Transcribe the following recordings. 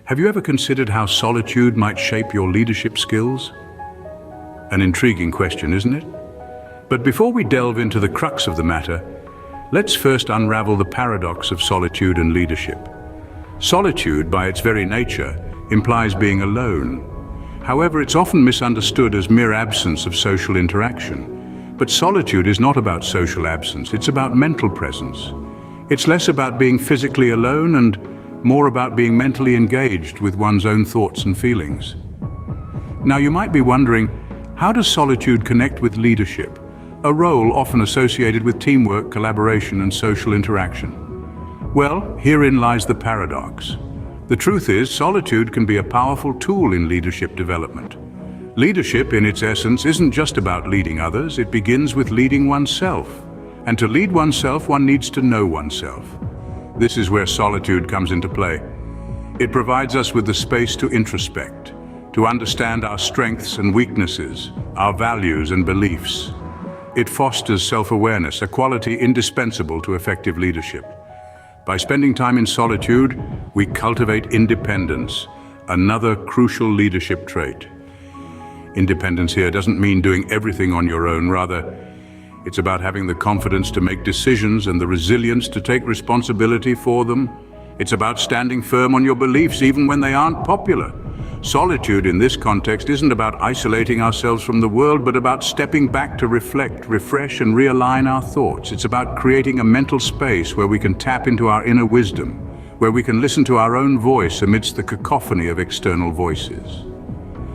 Have you ever considered how solitude might shape your leadership skills? An intriguing question, isn't it? But before we delve into the crux of the matter, let's first unravel the paradox of solitude and leadership. Solitude, by its very nature, implies being alone. However, it's often misunderstood as mere absence of social interaction. But solitude is not about social absence, it's about mental presence. It's less about being physically alone and more about being mentally engaged with one's own thoughts and feelings. Now, you might be wondering, how does solitude connect with leadership, a role often associated with teamwork, collaboration, and social interaction? Well, herein lies the paradox. The truth is, solitude can be a powerful tool in leadership development. Leadership, in its essence, isn't just about leading others, it begins with leading oneself. And to lead oneself, one needs to know oneself. This is where solitude comes into play. It provides us with the space to introspect, to understand our strengths and weaknesses, our values and beliefs. It fosters self-awareness, a quality indispensable to effective leadership. By spending time in solitude, we cultivate independence, another crucial leadership trait. Independence here doesn't mean doing everything on your own, rather, it's about having the confidence to make decisions and the resilience to take responsibility for them. It's about standing firm on your beliefs even when they aren't popular. Solitude in this context isn't about isolating ourselves from the world, but about stepping back to reflect, refresh, and realign our thoughts. It's about creating a mental space where we can tap into our inner wisdom, where we can listen to our own voice amidst the cacophony of external voices.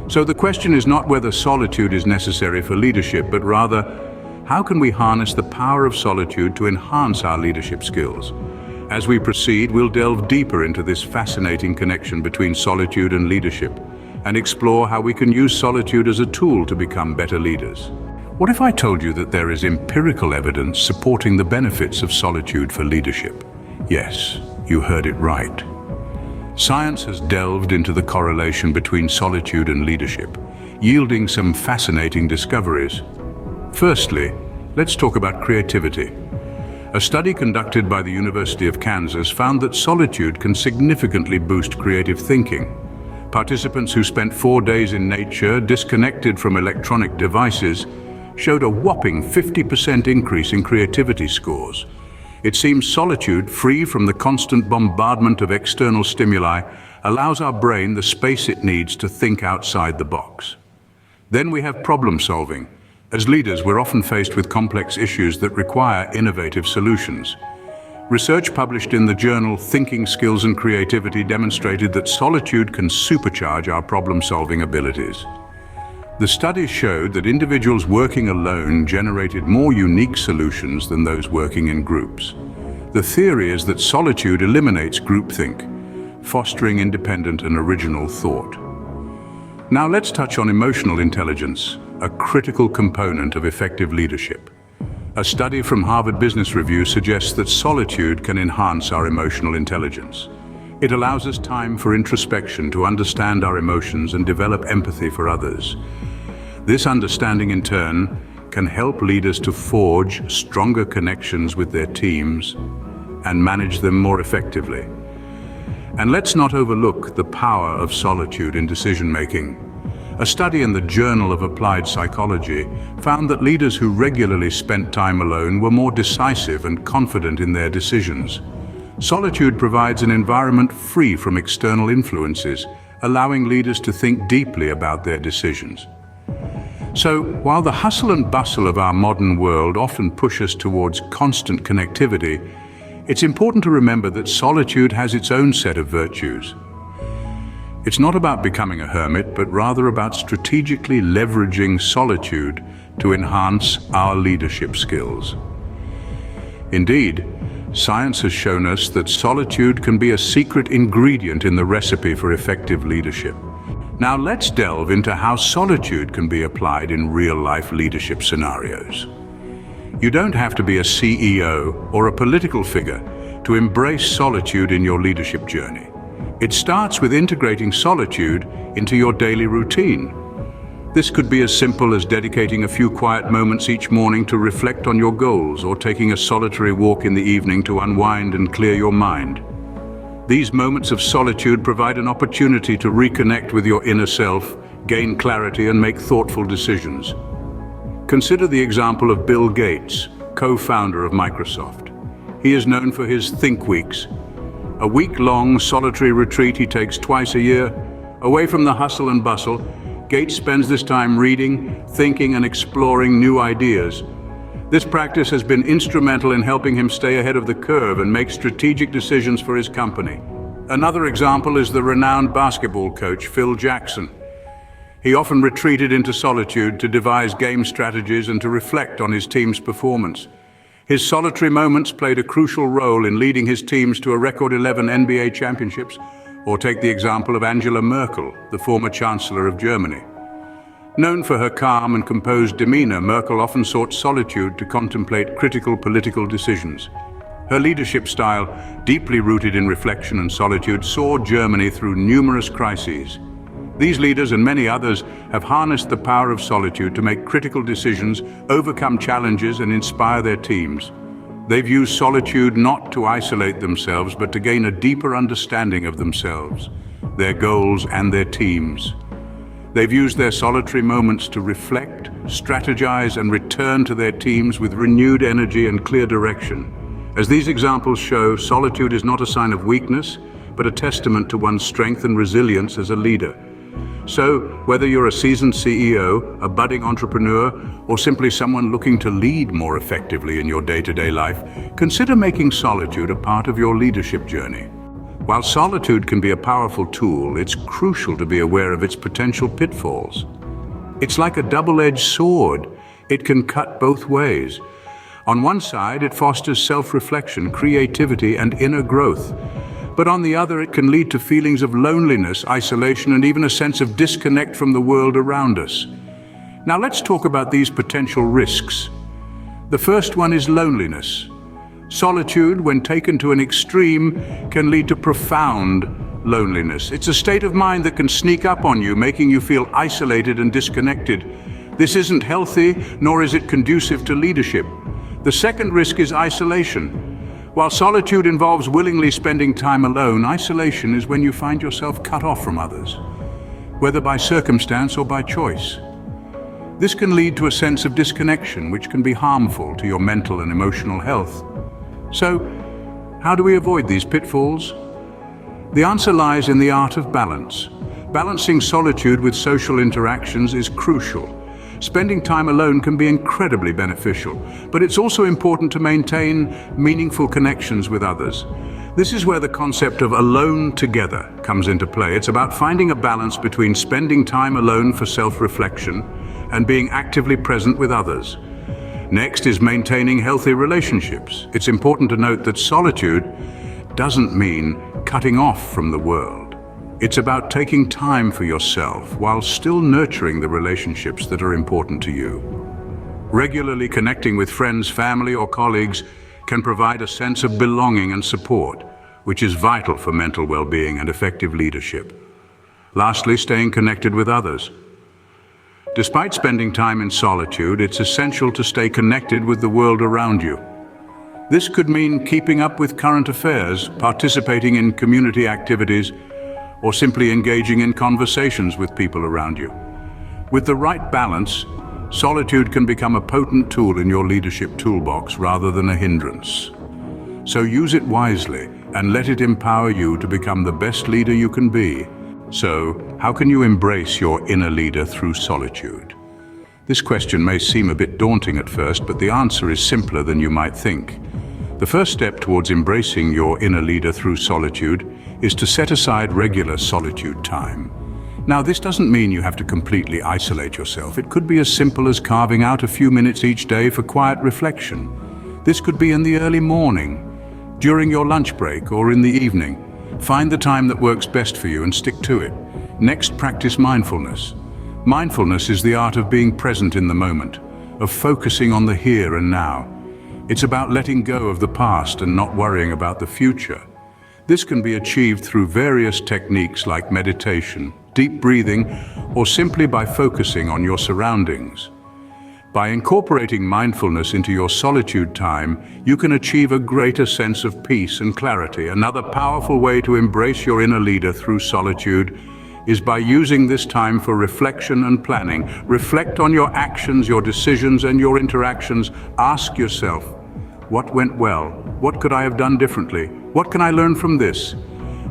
So the question is not whether solitude is necessary for leadership, but rather, how can we harness the power of solitude to enhance our leadership skills? As we proceed, we'll delve deeper into this fascinating connection between solitude and leadership and explore how we can use solitude as a tool to become better leaders. What if I told you that there is empirical evidence supporting the benefits of solitude for leadership? Yes, you heard it right. Science has delved into the correlation between solitude and leadership, yielding some fascinating discoveries. Firstly, let's talk about creativity. A study conducted by the University of Kansas found that solitude can significantly boost creative thinking. Participants who spent 4 days in nature, disconnected from electronic devices, showed a whopping 50% increase in creativity scores. It seems solitude, free from the constant bombardment of external stimuli, allows our brain the space it needs to think outside the box. Then we have problem solving. As leaders, we're often faced with complex issues that require innovative solutions. Research published in the journal Thinking Skills and Creativity demonstrated that solitude can supercharge our problem-solving abilities. The studies showed that individuals working alone generated more unique solutions than those working in groups. The theory is that solitude eliminates groupthink, fostering independent and original thought. Now let's touch on emotional intelligence, a critical component of effective leadership. A study from Harvard Business Review suggests that solitude can enhance our emotional intelligence. It allows us time for introspection to understand our emotions and develop empathy for others. This understanding, in turn, can help leaders to forge stronger connections with their teams and manage them more effectively. And let's not overlook the power of solitude in decision-making. A study in the Journal of Applied Psychology found that leaders who regularly spent time alone were more decisive and confident in their decisions. Solitude provides an environment free from external influences, allowing leaders to think deeply about their decisions. So, while the hustle and bustle of our modern world often push us towards constant connectivity, it's important to remember that solitude has its own set of virtues. It's not about becoming a hermit, but rather about strategically leveraging solitude to enhance our leadership skills. Indeed, science has shown us that solitude can be a secret ingredient in the recipe for effective leadership. Now let's delve into how solitude can be applied in real-life leadership scenarios. You don't have to be a CEO or a political figure to embrace solitude in your leadership journey. It starts with integrating solitude into your daily routine. This could be as simple as dedicating a few quiet moments each morning to reflect on your goals, or taking a solitary walk in the evening to unwind and clear your mind. These moments of solitude provide an opportunity to reconnect with your inner self, gain clarity, and make thoughtful decisions. Consider the example of Bill Gates, co-founder of Microsoft. He is known for his Think Weeks, a week-long solitary retreat he takes twice a year. Away from the hustle and bustle, Gates spends this time reading, thinking, and exploring new ideas. This practice has been instrumental in helping him stay ahead of the curve and make strategic decisions for his company. Another example is the renowned basketball coach, Phil Jackson. He often retreated into solitude to devise game strategies and to reflect on his team's performance. His solitary moments played a crucial role in leading his teams to a record 11 NBA championships, or take the example of Angela Merkel, the former Chancellor of Germany. Known for her calm and composed demeanor, Merkel often sought solitude to contemplate critical political decisions. Her leadership style, deeply rooted in reflection and solitude, saw Germany through numerous crises. These leaders and many others have harnessed the power of solitude to make critical decisions, overcome challenges, and inspire their teams. They've used solitude not to isolate themselves, but to gain a deeper understanding of themselves, their goals, and their teams. They've used their solitary moments to reflect, strategize, and return to their teams with renewed energy and clear direction. As these examples show, solitude is not a sign of weakness, but a testament to one's strength and resilience as a leader. So, whether you're a seasoned CEO, a budding entrepreneur, or simply someone looking to lead more effectively in your day-to-day life, consider making solitude a part of your leadership journey. While solitude can be a powerful tool, it's crucial to be aware of its potential pitfalls. It's like a double-edged sword. It can cut both ways. On one side, it fosters self-reflection, creativity, and inner growth. But on the other, it can lead to feelings of loneliness, isolation, and even a sense of disconnect from the world around us. Now let's talk about these potential risks. The first one is loneliness. Solitude, when taken to an extreme, can lead to profound loneliness. It's a state of mind that can sneak up on you, making you feel isolated and disconnected. This isn't healthy, nor is it conducive to leadership. The second risk is isolation. While solitude involves willingly spending time alone, isolation is when you find yourself cut off from others, whether by circumstance or by choice. This can lead to a sense of disconnection, which can be harmful to your mental and emotional health. So, how do we avoid these pitfalls? The answer lies in the art of balance. Balancing solitude with social interactions is crucial. Spending time alone can be incredibly beneficial, but it's also important to maintain meaningful connections with others. This is where the concept of alone together comes into play. It's about finding a balance between spending time alone for self-reflection and being actively present with others. Next is maintaining healthy relationships. It's important to note that solitude doesn't mean cutting off from the world. It's about taking time for yourself while still nurturing the relationships that are important to you. Regularly connecting with friends, family, or colleagues can provide a sense of belonging and support, which is vital for mental well-being and effective leadership. Lastly, staying connected with others. Despite spending time in solitude, it's essential to stay connected with the world around you. This could mean keeping up with current affairs, participating in community activities, or simply engaging in conversations with people around you. With the right balance, solitude can become a potent tool in your leadership toolbox rather than a hindrance. So use it wisely and let it empower you to become the best leader you can be. So, how can you embrace your inner leader through solitude? This question may seem a bit daunting at first, but the answer is simpler than you might think. The first step towards embracing your inner leader through solitude is to set aside regular solitude time. Now, this doesn't mean you have to completely isolate yourself. It could be as simple as carving out a few minutes each day for quiet reflection. This could be in the early morning, during your lunch break, or in the evening. Find the time that works best for you and stick to it. Next, practice mindfulness. Mindfulness is the art of being present in the moment, of focusing on the here and now. It's about letting go of the past and not worrying about the future. This can be achieved through various techniques like meditation, deep breathing, or simply by focusing on your surroundings. By incorporating mindfulness into your solitude time, you can achieve a greater sense of peace and clarity. Another powerful way to embrace your inner leader through solitude is by using this time for reflection and planning. Reflect on your actions, your decisions, and your interactions. Ask yourself, what went well? What could I have done differently? What can I learn from this?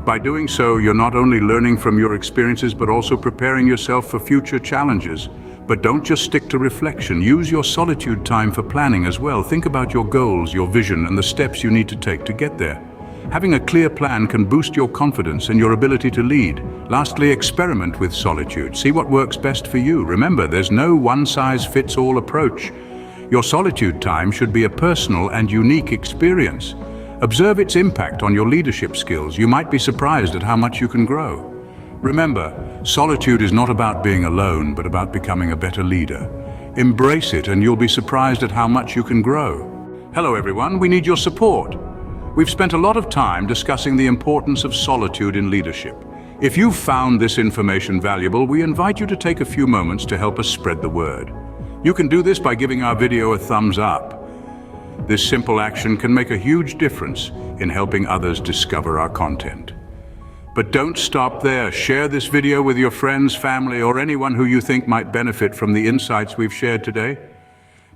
By doing so, you're not only learning from your experiences, but also preparing yourself for future challenges. But don't just stick to reflection. Use your solitude time for planning as well. Think about your goals, your vision, and the steps you need to take to get there. Having a clear plan can boost your confidence and your ability to lead. Lastly, experiment with solitude. See what works best for you. Remember, there's no one-size-fits-all approach. Your solitude time should be a personal and unique experience. Observe its impact on your leadership skills. You might be surprised at how much you can grow. Remember, solitude is not about being alone, but about becoming a better leader. Embrace it and you'll be surprised at how much you can grow. Hello everyone, we need your support. We've spent a lot of time discussing the importance of solitude in leadership. If you've found this information valuable, we invite you to take a few moments to help us spread the word. You can do this by giving our video a thumbs up. This simple action can make a huge difference in helping others discover our content. But don't stop there. Share this video with your friends, family, or anyone who you think might benefit from the insights we've shared today.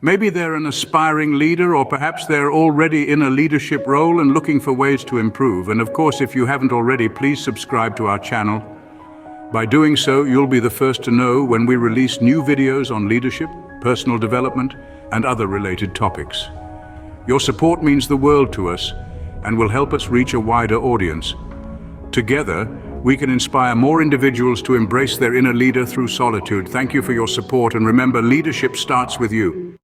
Maybe they're an aspiring leader, or perhaps they're already in a leadership role and looking for ways to improve. And of course, if you haven't already, please subscribe to our channel. By doing so, you'll be the first to know when we release new videos on leadership, personal development, and other related topics. Your support means the world to us and will help us reach a wider audience. Together, we can inspire more individuals to embrace their inner leader through solitude. Thank you for your support, and remember, leadership starts with you.